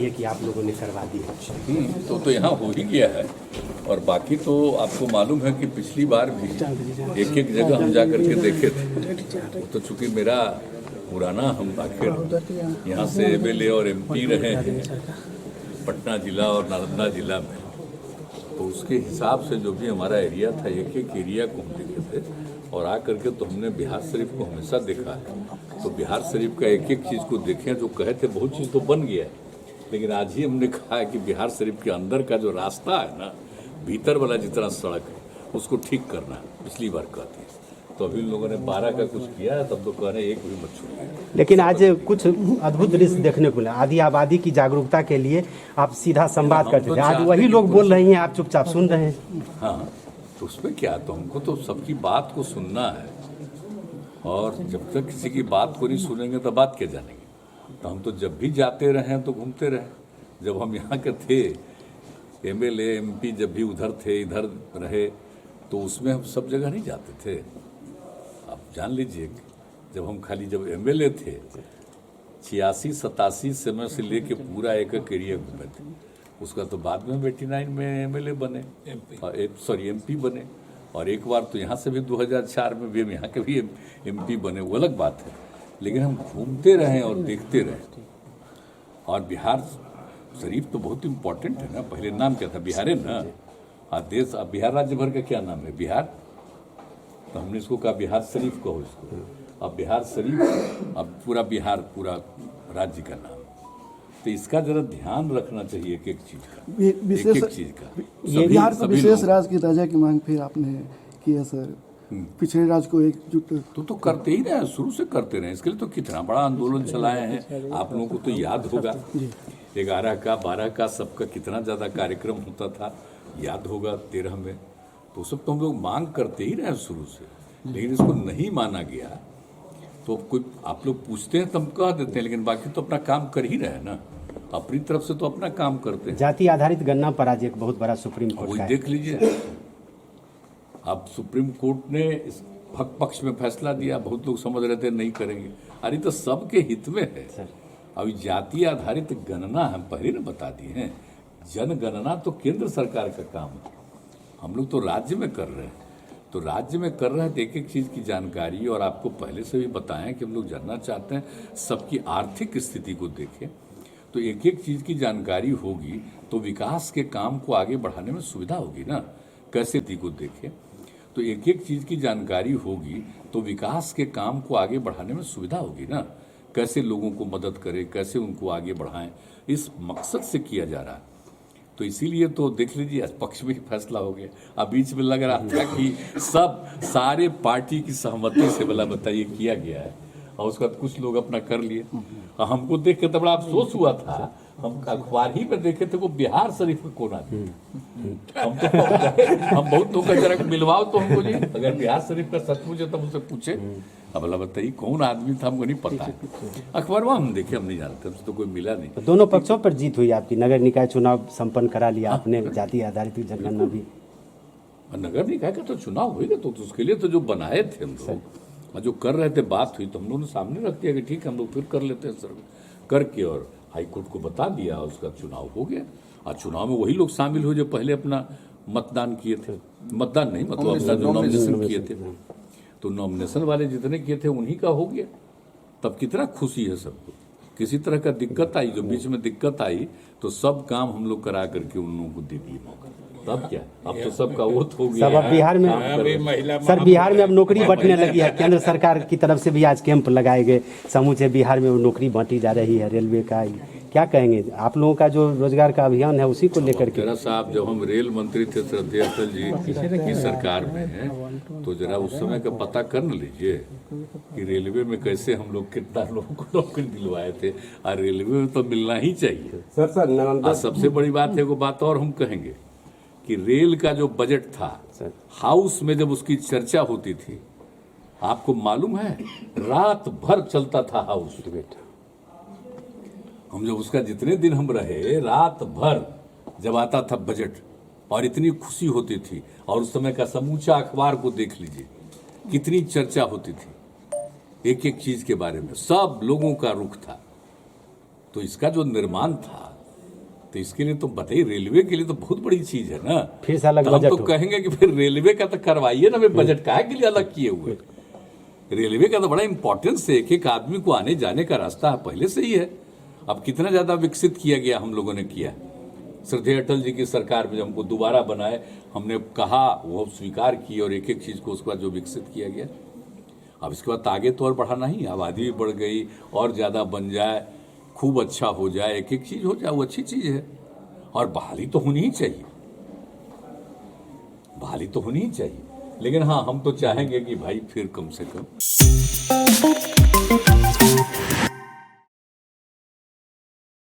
रही है कि आप लोगों ने करवा दी है। तो यहाँ हो ही गया है। और बाकी तो आपको मालूम है कि पिछली बार भी एक एक जगह हम जा करके देखे थे। तो चूंकि मेरा पुराना, हम आखिर यहाँ से एमएलए और एमपी रहे हैं पटना जिला और नालंदा जिला में, तो उसके हिसाब से जो भी हमारा एरिया था, एक एक एरिया को हम देखे थे। और आ करके तो हमने बिहार शरीफ को हमेशा देखा है। तो बिहार शरीफ का एक एक चीज़ को देखें, जो कहे थे बहुत चीज़ तो बन गया है, लेकिन आज ही हमने कहा है कि बिहार शरीफ के अंदर का जो रास्ता है ना, भीतर वाला जितना सड़क है, उसको ठीक करना है। पिछली बार कहते हैं तो अभी लोगों ने 12 का कुछ किया है, तब तो कह रहे हैं एक भी मत छोड़िए। लेकिन आज कुछ अद्भुत दृश्य देखने को मिला। आदि आबादी की जागरूकता के लिए आप सीधा संवाद करते थे, आज वही लोग बोल रही हैं, आप चुपचाप सुन रहे हैं। हाँ, तो उसमें क्या, तो हमको तो सबकी बात को सुनना है। और जब तक किसी की बात को नहीं सुनेंगे तो बात क्या जानेंगे। तो हम तो जब भी जाते रहे तो घूमते रहे। जब हम यहाँ के थे, एमएलए एमपी जब भी उधर थे, इधर रहे, तो उसमें हम सब जगह नहीं जाते थे। आप जान लीजिए, जब हम खाली जब एमएलए थे 86-87 समय से लेके पूरा एक एरिया घूमे थे। उसका तो बाद में 89 में एमएलए बने, एमपी बने। और एक बार तो यहाँ से भी 2004 में भी हम यहाँ के भी एमपी बने, वो अलग बात है। लेकिन हम घूमते रहे और देखते रहे। और बिहार शरीफ तो बहुत इम्पोर्टेंट है ना। पहले नाम क्या था, बिहार है ना। देश, अब बिहार राज्य भर का क्या नाम है, बिहार। तो हमने इसको कहा बिहार शरीफ कहो इसको। अब बिहार शरीफ, अब पूरा बिहार, पूरा राज्य का नाम। तो इसका जरा ध्यान रखना चाहिए एक एक चीज का, एक चीज का। बिहार को विशेष राज्य की दर्जा की मांग फिर आपने की है सर। पिछड़े राज्य को एकजुट तो करते ही रहे, शुरू से करते रहे। इसके लिए तो कितना बड़ा आंदोलन चलाए हैं, आप लोगों को तो याद होगा। 11 का 12 का सबका कितना ज़्यादा कार्यक्रम होता था, याद होगा। 13 में तो सब तो हम लोग मांग करते ही रहे शुरू से। लेकिन इसको नहीं माना गया तो कोई, आप लोग पूछते हैं तब कह देते हैं, लेकिन बाकी तो अपना काम कर ही रहे ना। अपनी तरफ से तो अपना काम करते हैं। जाति आधारित गणना पर आज एक बहुत बड़ा सुप्रीम कोर्ट का देख लीजिए, अब सुप्रीम कोर्ट ने इस पक्ष में फैसला दिया। बहुत लोग समझ रहे थे नहीं करेंगे, अरे तो सबके हित में है। अभी जाति आधारित गणना हम पहले ने बता दिए हैं, जनगणना तो केंद्र सरकार का काम है, हम लोग तो राज्य में कर रहे हैं। तो राज्य में कर रहे हैं तो एक एक चीज़ की जानकारी, और आपको पहले से भी बताएं कि हम लोग जानना चाहते हैं सबकी आर्थिक स्थिति को देखें। तो एक एक चीज़ की जानकारी होगी तो विकास के काम को आगे बढ़ाने में सुविधा होगी ना। कैसे स्थिति को देखें, तो एक एक चीज़ की जानकारी होगी तो विकास के काम को आगे बढ़ाने में सुविधा होगी ना। कैसे लोगों को मदद करें, कैसे उनको आगे बढ़ाएं, इस मकसद से किया जा रहा है। तो इसीलिए तो देख लीजिए, पक्ष में ही फैसला हो गया। अब बीच में लग रहा था कि सारे पार्टी की सहमति से भला बताइए किया गया है, और उसके बाद कुछ लोग अपना कर लिए। हमको देख के तो बड़ा अफसोस हुआ था। हम अखबार ही में देखे थे वो बिहार शरीफ का कोना हम बहुत लोग का जरा मिलवाओ तो हमको जी, अगर बिहार शरीफ का सचमुच है तब उनसे पूछे। अब भला बताइए कौन आदमी था, हमको नहीं पता है। अखबार में हम देखे, हम नहीं जानते, हमसे तो कोई मिला नहीं। तो दोनों पक्षों पर जीत हुई आपकी। नगर निकाय चुनाव संपन्न करा लिया आपने, जाति आधारित जनगणना भी। नगर निकाय का तो चुनाव होगा, तो उसके लिए तो जो बनाए थे हम लोग और जो कर रहे थे, बात हुई तो हम लोगों ने सामने रख दिया कि ठीक है हम लोग फिर कर लेते हैं सर करके, और हाईकोर्ट को बता दिया, उसका चुनाव हो गया। और चुनाव में वही लोग शामिल हो जो पहले अपना मतदान किए थे, मतदान नहीं मतलब अपना जो नॉमिनेशन किए थे। तो नॉमिनेशन वाले जितने किए थे उन्हीं का हो गया। तब कितना खुशी है सबको। किसी तरह का दिक्कत आई, जो बीच में दिक्कत आई, तो सब काम हम लोग करा करके उन लोगों को दे दिए मौका। तब क्या, अब तो सबका वोट हो गया। सब अब बिहार में सर, बिहार में अब नौकरी बंटने लगी है। केंद्र सरकार की तरफ से भी आज कैंप लगाए गए, समूचे बिहार में नौकरी बांटी जा रही है। रेलवे का क्या कहेंगे आप लोगों का जो रोजगार का अभियान है उसी को लेकर के? जरा साहब, जब हम रेल मंत्री थे श्रद्धेय अटल जी की सरकार में है, तो जरा उस समय का पता कर न लीजिए कि रेलवे में कैसे हम लोग कितना लोगों को नौकरी दिलवाए थे। और रेलवे में तो मिलना ही चाहिए सर। सबसे बड़ी बात है, वो बात और हम कहेंगे कि रेल का जो बजट था, हाउस में जब उसकी चर्चा होती थी, आपको मालूम है रात भर चलता था हाउस। हम जब उसका जितने दिन हम रहे, रात भर जब आता था बजट, और इतनी खुशी होती थी। और उस समय का समूचा अखबार को देख लीजिए, कितनी चर्चा होती थी एक एक चीज के बारे में, सब लोगों का रुख था। तो इसका जो निर्माण था तो इसके लिए तो बताइए, रेलवे के लिए तो बहुत बड़ी चीज है ना। फिर से अलग तो हम बजट तो हो। कहेंगे कि फिर रेलवे का तो करवाइए ना, फिर बजट काहे के लिए अलग किए हुए। रेलवे का तो बड़ा इंपॉर्टेंस है, एक एक आदमी को आने जाने का रास्ता पहले से ही है। अब कितना ज्यादा विकसित किया गया, हम लोगों ने किया। श्रद्धेय अटल जी की सरकार में जब हमको दोबारा बनाए, हमने कहा, वो स्वीकार की, और एक एक चीज को उसके बाद जो विकसित किया गया। अब इसके बाद आगे तो और बढ़ाना ही, आबादी भी बढ़ गई, और ज्यादा बन जाए, खूब अच्छा हो जाए, एक एक चीज हो जाए, वो अच्छी चीज है। और बहाली तो होनी ही चाहिए, बहाली तो होनी ही चाहिए। लेकिन हाँ, हम तो चाहेंगे कि भाई फिर कम से कम